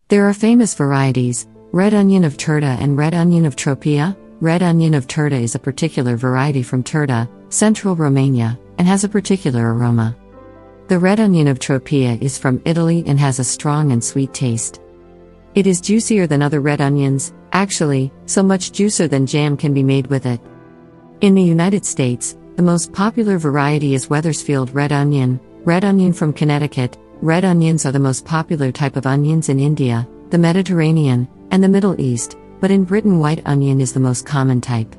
There are famous varieties: red onion of Turda and red onion of Tropea. Red onion of Turda is a particular variety from Turda, central Romania, and has a particular aroma. The red onion of Tropea is from Italy and has a strong and sweet taste. It is juicier than other red onions, actually, so much juicier than jam can be made with it. In the United States, the most popular variety is Wethersfield red onion from Connecticut. Red onions are the most popular type of onions in India, the Mediterranean, and the Middle East, but in Britain white onion is the most common type.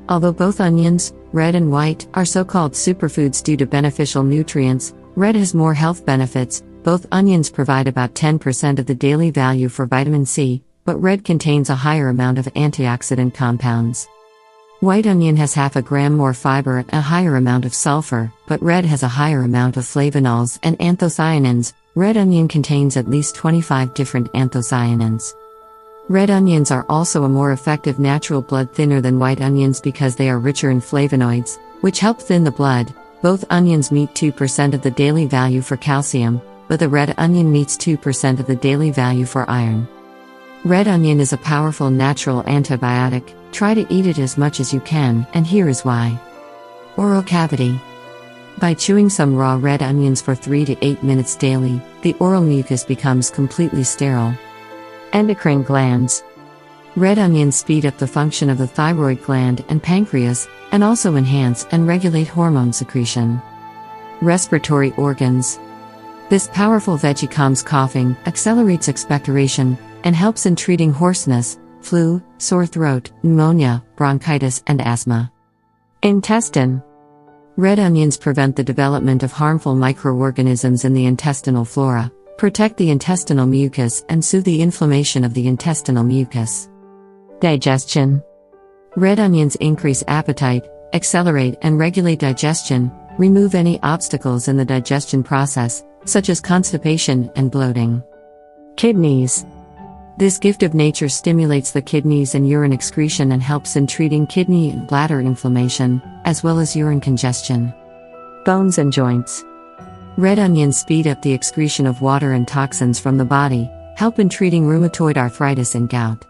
Although both onions, red and white, are so-called superfoods due to beneficial nutrients, red has more health benefits. Both onions provide about 10% of the daily value for vitamin C, but red contains a higher amount of antioxidant compounds. White onion has half a gram more fiber and a higher amount of sulfur, but red has a higher amount of flavonols and anthocyanins. Red onion contains at least 25 different anthocyanins. Red onions are also a more effective natural blood thinner than white onions because they are richer in flavonoids, which help thin the blood. Both onions meet 2% of the daily value for calcium, but the red onion meets 2% of the daily value for iron. Red onion is a powerful natural antibiotic. Try to eat it as much as you can, and here is why. Oral cavity. By chewing some raw red onions for 3 to 8 minutes daily, the oral mucus becomes completely sterile. Endocrine glands. Red onions speed up the function of the thyroid gland and pancreas, and also enhance and regulate hormone secretion. Respiratory organs. This powerful veggie calms coughing, accelerates expectoration, and helps in treating hoarseness, flu, sore throat, pneumonia, bronchitis, and asthma. Intestine. Red onions prevent the development of harmful microorganisms in the intestinal flora, protect the intestinal mucus, and soothe the inflammation of the intestinal mucus. Digestion. Red onions increase appetite, accelerate and regulate digestion, remove any obstacles in the digestion process, such as constipation and bloating. Kidneys. This gift of nature stimulates the kidneys and urine excretion and helps in treating kidney and bladder inflammation, as well as urine congestion. Bones and joints. Red onions speed up the excretion of water and toxins from the body, help in treating rheumatoid arthritis and gout.